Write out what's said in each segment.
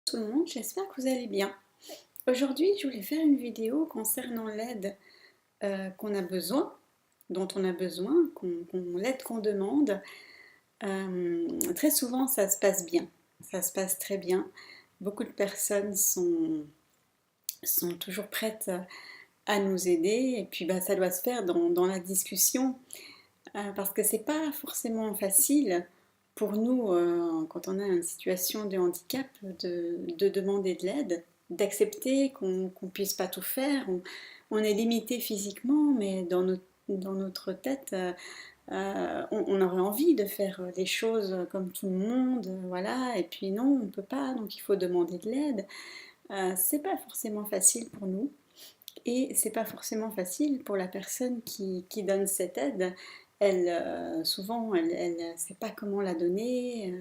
Tout le monde, j'espère que vous allez bien. Aujourd'hui, je voulais faire une vidéo concernant l'aide qu'on a besoin, dont on a besoin, l'aide qu'on demande. Très souvent, ça se passe bien, ça se passe très bien. Beaucoup de personnes sont toujours prêtes à nous aider, et puis ça doit se faire dans la discussion, parce que c'est pas forcément facile pour nous, quand on a une situation de handicap, de demander de l'aide, d'accepter qu'on ne puisse pas tout faire. On est limité physiquement, mais dans notre tête, on aurait envie de faire les choses comme tout le monde, voilà, et puis non, on ne peut pas, donc il faut demander de l'aide. C'est pas forcément facile pour nous. Et c'est pas forcément facile pour la personne qui donne cette aide. Souvent, elle sait pas comment la donner.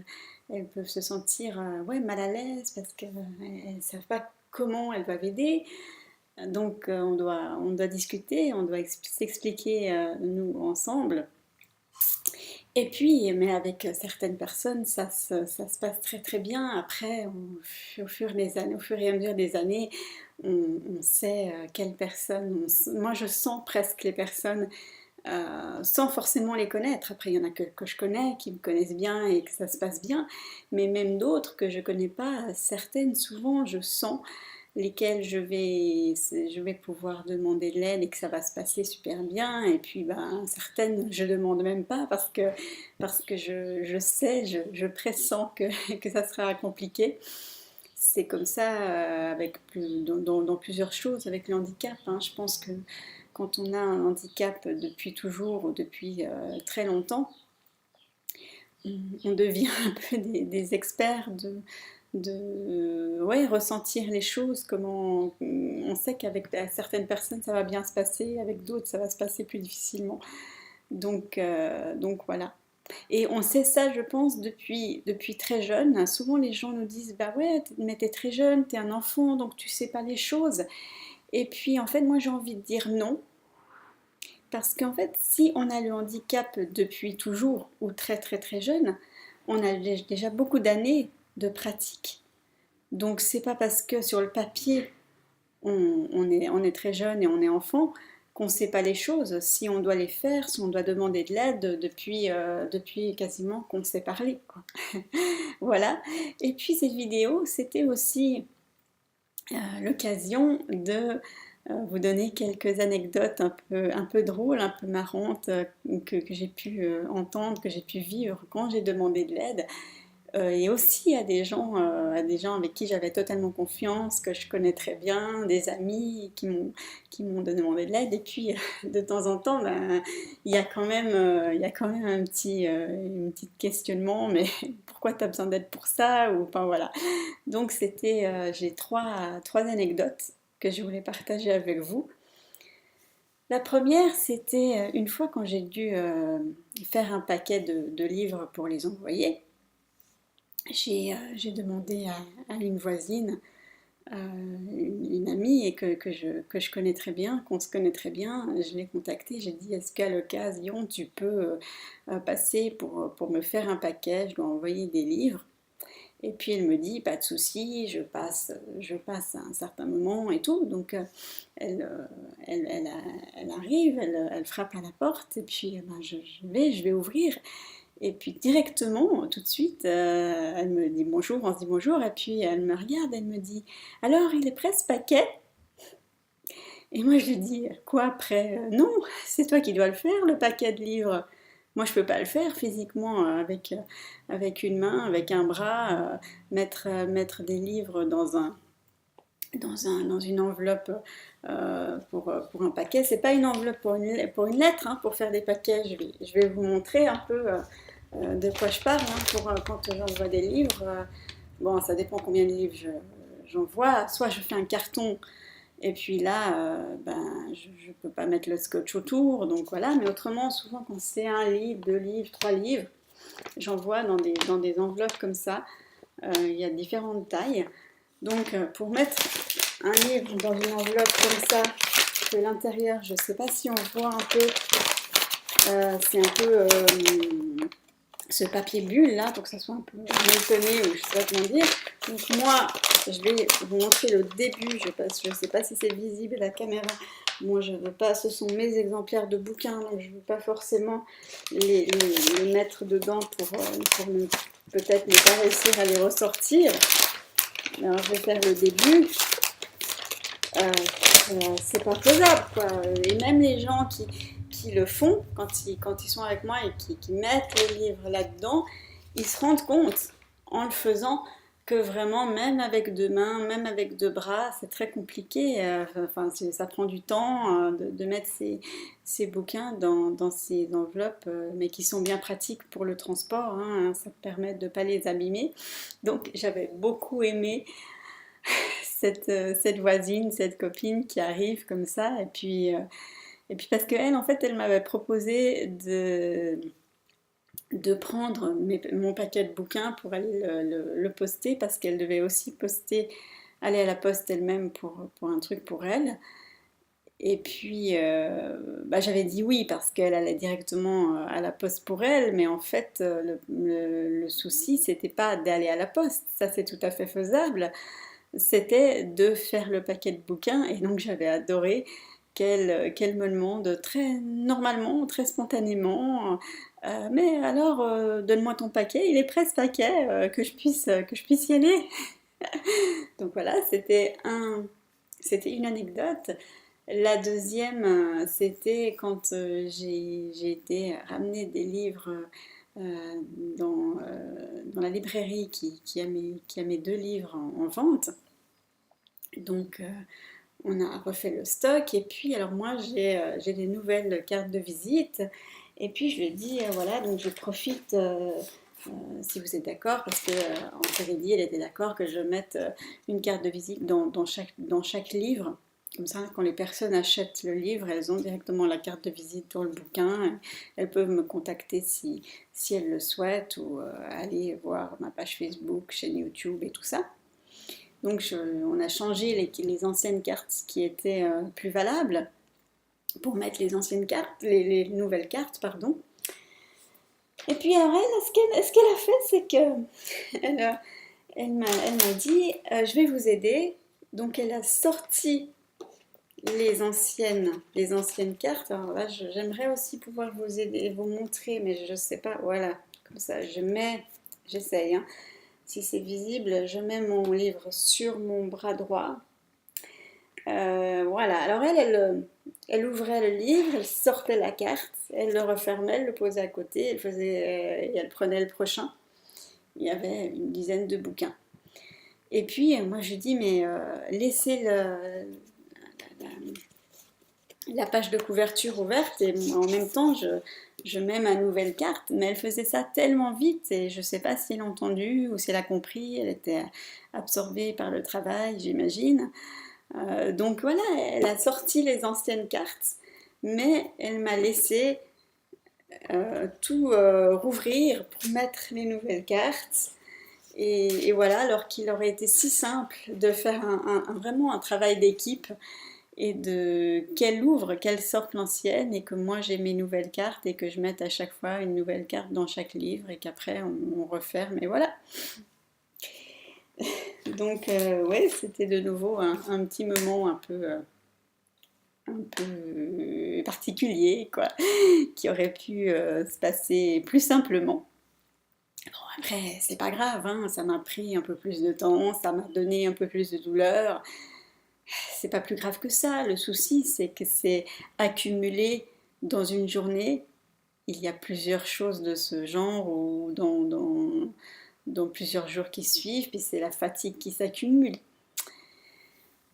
Elles peuvent se sentir ouais, mal à l'aise parce qu'elles ne savent pas comment elles doivent aider. Donc, on doit discuter, on doit s'expliquer nous ensemble. Et puis, mais avec certaines personnes, ça se passe très très bien. Après, au fur et à mesure des années, on sait quelles personnes. Moi, je sens presque les personnes sans forcément les connaître. Après, il y en a que je connais, qui me connaissent bien et que ça se passe bien. Mais même d'autres que je connais pas, certaines, souvent, je sens lesquelles je vais pouvoir demander de l'aide et que ça va se passer super bien. Et puis certaines, je demande même pas parce que je sais, je pressens que ça sera compliqué. C'est comme ça dans plusieurs choses avec le handicap, hein. Je pense que quand on a un handicap depuis toujours ou depuis très longtemps, on devient un peu des experts de ouais, ressentir les choses, comment on sait qu'avec certaines personnes ça va bien se passer, avec d'autres ça va se passer plus difficilement. Donc voilà. Et on sait ça, je pense, depuis très jeune. Souvent les gens nous disent, bah ouais, mais t'es très jeune, t'es un enfant, donc tu sais pas les choses. Et puis en fait, moi j'ai envie de dire non. Parce qu'en fait, si on a le handicap depuis toujours ou très très très jeune, on a déjà beaucoup d'années de pratique. Donc c'est pas parce que sur le papier on est très jeune et on est enfant qu'on ne sait pas les choses. Si on doit les faire, si on doit demander de l'aide depuis quasiment qu'on sait parler, quoi. Voilà. Et puis cette vidéo, c'était aussi l'occasion de vous donner quelques anecdotes un peu drôles, un peu marrantes que j'ai pu entendre, que j'ai pu vivre quand j'ai demandé de l'aide. Et aussi à des gens avec qui j'avais totalement confiance, que je connais très bien, des amis qui m'ont demandé de l'aide. Et puis de temps en temps, il y a quand même une petite questionnement, mais pourquoi tu as besoin d'aide pour ça? Ou enfin voilà. Donc j'ai trois anecdotes que je voulais partager avec vous. La première, c'était une fois quand j'ai dû faire un paquet de livres pour les envoyer. J'ai demandé à une voisine, une amie et que je connais très bien, qu'on se connaît très bien. Je l'ai contactée, j'ai dit est-ce qu'à l'occasion tu peux passer pour me faire un paquet, je dois envoyer des livres. Et puis elle me dit pas de souci, je passe à un certain moment et tout. Donc elle arrive, elle frappe à la porte et puis je vais ouvrir. Et puis directement, tout de suite, elle me dit bonjour, on se dit bonjour, et puis elle me regarde, elle me dit alors il est prêt ce paquet? Et moi je lui dis quoi après? Non, c'est toi qui dois le faire, le paquet de livres. Moi je peux pas le faire physiquement avec une main, avec un bras, mettre des livres dans une enveloppe pour un paquet. C'est pas une enveloppe pour une lettre, hein, pour faire des paquets. Je vais vous montrer un peu de quoi je parle, hein, quand j'envoie des livres. Bon, ça dépend combien de livres j'envoie. Soit je fais un carton et puis là, je peux pas mettre le scotch autour, donc voilà. Mais autrement, souvent quand c'est un livre, deux livres, trois livres, j'envoie dans des enveloppes comme ça. Il y a différentes tailles. Donc pour mettre un livre dans une enveloppe comme ça, que l'intérieur, je sais pas si on voit un peu, c'est un peu ce papier bulle là pour que ça soit un peu molletonné ou je sais pas comment dire. Donc moi je vais vous montrer le début, je sais pas si c'est visible à la caméra. Moi je veux pas, ce sont mes exemplaires de bouquins, donc je veux pas forcément les mettre dedans pour peut-être ne pas réussir à les ressortir. Alors je vais faire le début. C'est pas faisable quoi. Et même les gens qui le font quand ils sont avec moi et qui mettent le livre là-dedans, ils se rendent compte en le faisant que vraiment même avec deux mains, même avec deux bras, c'est très compliqué. Enfin, ça prend du temps de mettre ces bouquins dans ces enveloppes, mais qui sont bien pratiques pour le transport, hein, ça permet de ne pas les abîmer. Donc j'avais beaucoup aimé cette voisine, cette copine qui arrive comme ça. Et puis parce qu'elle, en fait, elle m'avait proposé de prendre mon paquet de bouquins pour aller le poster parce qu'elle devait aussi aller à la poste elle-même pour un truc pour elle. Et puis, bah, j'avais dit oui parce qu'elle allait directement à la poste pour elle, mais en fait, le souci, c'était pas d'aller à la poste, ça c'est tout à fait faisable, c'était de faire le paquet de bouquins et donc j'avais adoré qu'elle me demande très normalement, très spontanément, mais alors donne-moi ton paquet, il est prêt ce paquet, que je puisse y aller. Donc voilà, c'était une anecdote. La deuxième, c'était quand j'ai été ramener des livres dans la librairie qui a mes deux livres en vente. Donc, on a refait le stock. Et puis, alors moi, j'ai des nouvelles cartes de visite. Et puis, je lui ai dit, voilà, donc je profite, si vous êtes d'accord, parce que en dit, elle était d'accord que je mette une carte de visite dans chaque livre. Comme ça, quand les personnes achètent le livre, elles ont directement la carte de visite dans le bouquin. Elles peuvent me contacter si elles le souhaitent ou aller voir ma page Facebook, chaîne YouTube et tout ça. Donc on a changé les anciennes cartes qui étaient plus valables pour mettre les anciennes cartes, les nouvelles cartes, pardon. Et puis alors elle, ce qu'elle a fait, c'est que elle m'a dit je vais vous aider. Donc elle a sorti les anciennes cartes. Alors là, j'aimerais aussi pouvoir vous aider, vous montrer, mais je ne sais pas. Voilà, comme ça, j'essaye. Hein. Si c'est visible, je mets mon livre sur mon bras droit. Voilà, alors elle ouvrait le livre, elle sortait la carte, elle le refermait, elle le posait à côté, et elle prenait le prochain. Il y avait une dizaine de bouquins. Et puis moi je dis mais laissez la page de couverture ouverte et en même temps je mets ma nouvelle carte, mais elle faisait ça tellement vite et je ne sais pas si elle a entendu ou si elle a compris, elle était absorbée par le travail j'imagine. Donc voilà, elle a sorti les anciennes cartes, mais elle m'a laissé tout rouvrir pour mettre les nouvelles cartes. Et voilà, alors qu'il aurait été si simple de faire vraiment un travail d'équipe et qu'elle ouvre, qu'elle sorte l'ancienne et que moi j'ai mes nouvelles cartes et que je mette à chaque fois une nouvelle carte dans chaque livre et qu'après on referme et voilà. Donc ouais, c'était de nouveau un petit moment un peu particulier, quoi, qui aurait pu se passer plus simplement. Bon, après, c'est pas grave, hein, ça m'a pris un peu plus de temps, ça m'a donné un peu plus de douleur. C'est pas plus grave que ça. Le souci, c'est que c'est accumulé dans une journée. Il y a plusieurs choses de ce genre ou dans plusieurs jours qui suivent, puis c'est la fatigue qui s'accumule.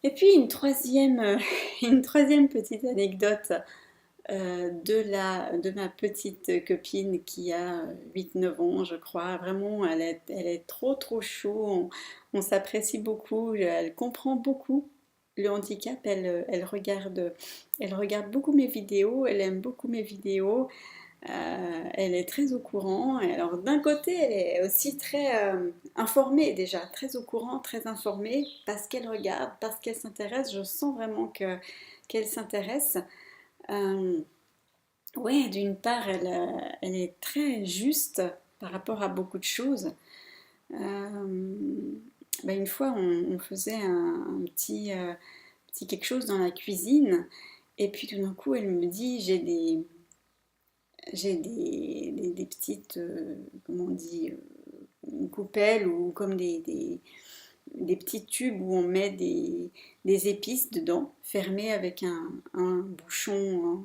Et puis une troisième petite anecdote de ma petite copine qui a 8 9 ans, je crois. Vraiment, elle est trop trop chou, on s'apprécie beaucoup, elle comprend beaucoup le handicap, elle regarde beaucoup mes vidéos, elle aime beaucoup mes vidéos, elle est très au courant. Et alors d'un côté, elle est aussi très informée déjà, très au courant, très informée, parce qu'elle regarde, parce qu'elle s'intéresse. Je sens vraiment qu'elle s'intéresse. Oui, d'une part, elle est très juste, par rapport à beaucoup de choses. Une fois, on faisait un petit quelque chose dans la cuisine, et puis tout d'un coup, elle me dit, j'ai des petites, comment on dit, coupelles ou comme des petits tubes où on met des épices dedans, fermés avec un bouchon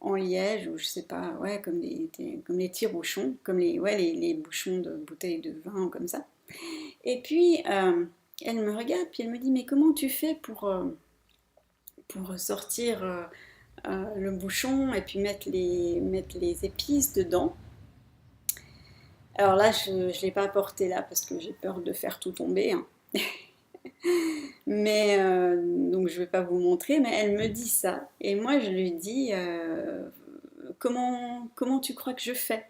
en liège ou je sais pas, ouais, comme les tire-bouchons, comme les bouchons de bouteilles de vin ou comme ça. Et puis, elle me regarde, puis elle me dit, mais comment tu fais pour sortir le bouchon et puis mettre les épices dedans? Alors là, je ne l'ai pas apporté là parce que j'ai peur de faire tout tomber, hein. Mais donc je ne vais pas vous montrer, mais elle me dit ça. Et moi je lui dis comment tu crois que je fais?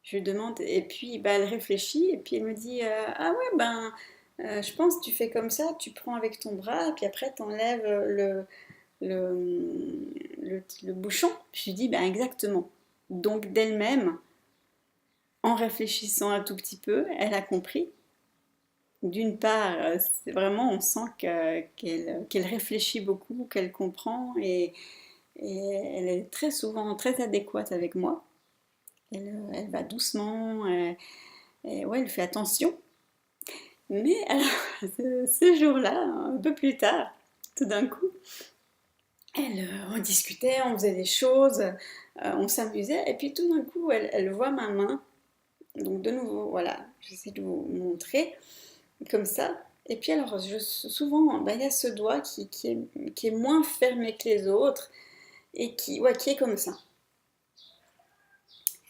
Je lui demande, et puis bah, elle réfléchit, et puis elle me dit ah ouais, je pense que tu fais comme ça, tu prends avec ton bras, puis après tu enlèves le bouchon. Je lui dis bah, exactement. Donc d'elle-même, en réfléchissant un tout petit peu, elle a compris. D'une part, c'est vraiment, on sent qu'elle réfléchit beaucoup, qu'elle comprend et elle est très souvent très adéquate avec moi. Elle va doucement, et ouais, elle fait attention. Mais alors, ce jour-là, un peu plus tard, tout d'un coup, on discutait, on faisait des choses, on s'amusait, et puis tout d'un coup, elle voit ma main. Donc de nouveau, voilà, j'essaie de vous montrer comme ça. Et puis alors, souvent, il y a ce doigt qui est moins fermé que les autres et qui est comme ça.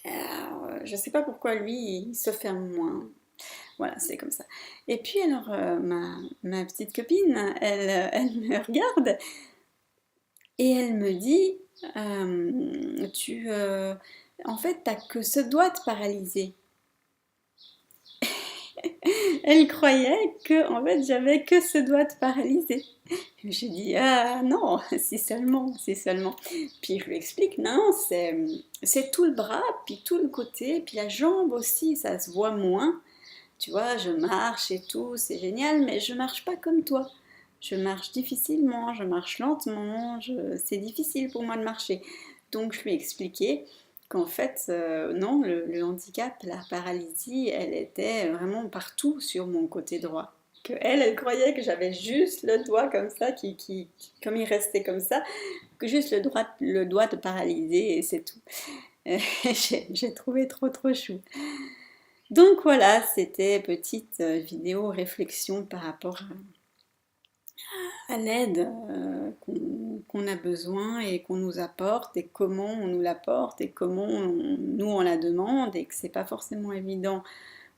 Alors, je ne sais pas pourquoi lui, il se ferme moins. Voilà, c'est comme ça. Et puis alors, ma petite copine, elle me regarde et elle me dit, en fait, t'as que ce doigt de paralysé. Elle croyait que en fait j'avais que ce doigt de paralysé. Je lui dis ah non, si seulement, si seulement. Puis je lui explique non, c'est tout le bras, puis tout le côté, puis la jambe aussi, ça se voit moins. Tu vois, je marche et tout, c'est génial, mais je marche pas comme toi. Je marche difficilement, je marche lentement, c'est difficile pour moi de marcher. Donc je lui ai expliqué qu'en fait, non, le handicap, la paralysie, elle était vraiment partout sur mon côté droit. Que elle croyait que j'avais juste le doigt comme ça, comme il restait comme ça, que juste le doigt de paralyser et c'est tout. J'ai trouvé trop chou. Donc voilà, c'était petite vidéo réflexion par rapport à l'aide qu'on a besoin et qu'on nous apporte et comment on nous l'apporte et comment nous on la demande et que c'est pas forcément évident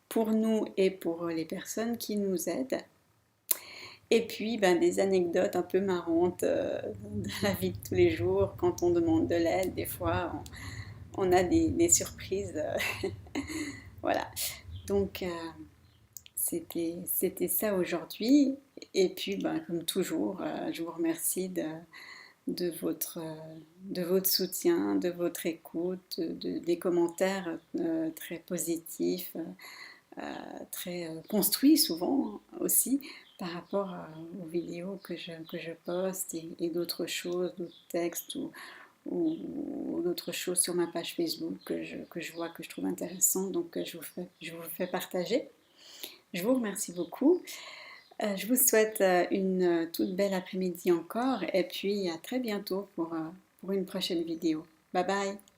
pour nous et pour les personnes qui nous aident. Et puis des anecdotes un peu marrantes de la vie de tous les jours quand on demande de l'aide. Des fois on a des surprises. Voilà. Donc c'était ça aujourd'hui. Et puis comme toujours, je vous remercie de votre soutien, de votre écoute, des commentaires très positifs, très construits souvent aussi par rapport aux vidéos que je poste et d'autres choses, d'autres textes ou d'autres choses sur ma page Facebook que je vois, que je trouve intéressant, donc je vous fais partager. Je vous remercie beaucoup. Je vous souhaite une toute belle après-midi encore et puis à très bientôt pour une prochaine vidéo. Bye bye!